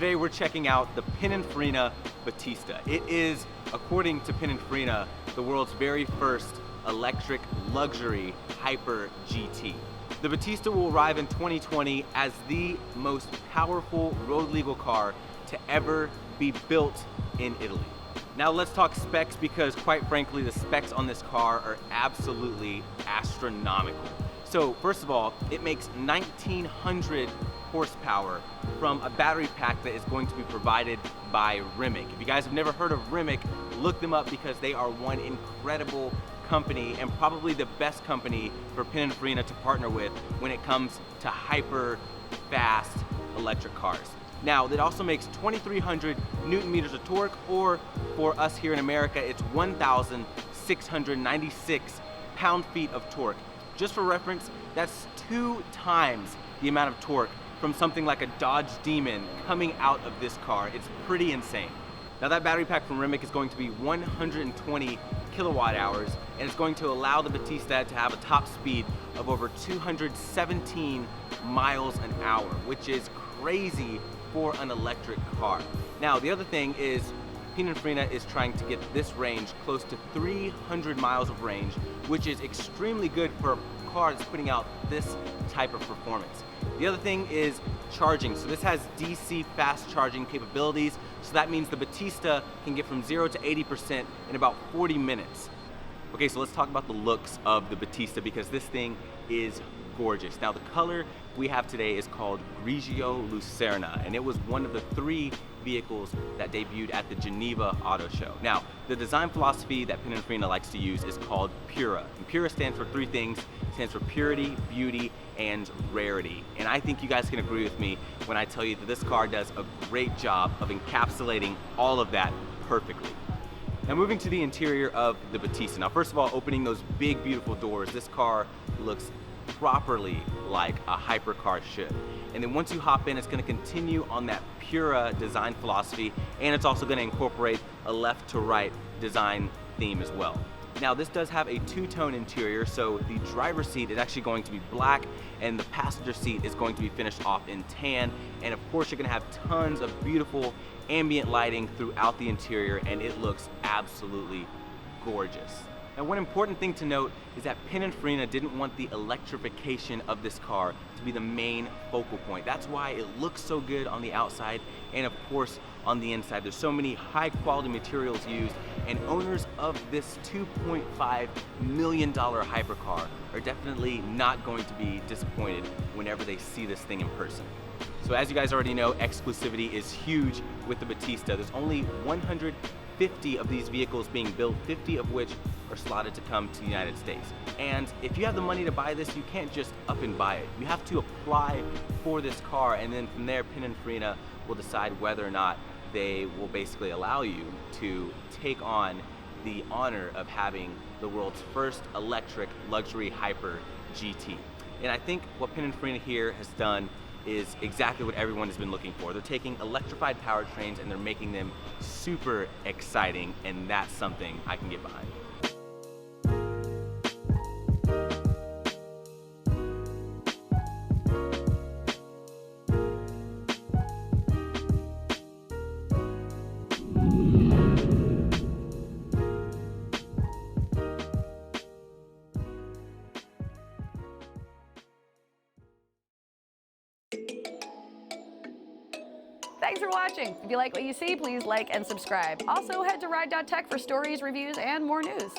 Today we're checking out the Pininfarina Battista. It is, according to Pininfarina, the world's very first electric luxury hyper GT. The Battista will arrive in 2020 as the most powerful road legal car to ever be built in Italy. Now let's talk specs, because quite frankly the specs on this car are absolutely astronomical. So first of all, it makes 1900 horsepower from a battery pack that is going to be provided by Rimac. If you guys have never heard of Rimac, look them up because they are one incredible company and probably the best company for Pininfarina to partner with when it comes to hyper fast electric cars. Now, that also makes 2,300 Newton meters of torque, or for us here in America, it's 1,696 pound-feet of torque. Just for reference, that's 2 times the amount of torque from something like a Dodge Demon coming out of this car. It's pretty insane. Now that battery pack from Rimac is going to be 120 kilowatt hours, and it's going to allow the Battista to have a top speed of over 217 miles an hour, which is crazy for an electric car. Now the other thing is Pininfarina is trying to get this range close to 300 miles of range, which is extremely good for a car that's putting out this type of performance. The other thing is charging. So this has DC fast charging capabilities, so that means the Battista can get from 0 to 80% in about 40 minutes. Okay, so let's talk about the looks of the Battista, because this thing is gorgeous. Now the color we have today is called Grigio Lucerna, and it was one of the 3 vehicles that debuted at the Geneva Auto Show. Now, the design philosophy that Pininfarina likes to use is called Pura. And Pura stands for 3 things. It stands for purity, beauty, and rarity. And I think you guys can agree with me when I tell you that this car does a great job of encapsulating all of that perfectly. Now moving to the interior of the Battista. Now first of all, opening those big beautiful doors, this car looks properly like a hypercar should. And then once you hop in, it's going to continue on that Pura design philosophy, and it's also going to incorporate a left to right design theme as well. Now this does have a 2-tone interior, so the driver's seat is actually going to be black and the passenger seat is going to be finished off in tan, and of course you're going to have tons of beautiful ambient lighting throughout the interior, and it looks absolutely gorgeous. Now one important thing to note is that Pininfarina didn't want the electrification of this car to be the main focal point. That's why it looks so good on the outside and of course on the inside. There's so many high quality materials used, and owners of this $2.5 million hypercar are definitely not going to be disappointed whenever they see this thing in person. So as you guys already know, exclusivity is huge with the Battista. There's only 150 of these vehicles being built, 50 of which are slotted to come to the United States. And if you have the money to buy this, you can't just up and buy it. You have to apply for this car, and then from there Pininfarina will decide whether or not they will basically allow you to take on the honor of having the world's first electric luxury hyper GT. And I think what Pininfarina here has done is exactly what everyone has been looking for. They're taking electrified powertrains and they're making them super exciting, and that's something I can get behind. Thanks for watching. If you like what you see, please like and subscribe. Also, head to Ride.Tech for stories, reviews, and more news.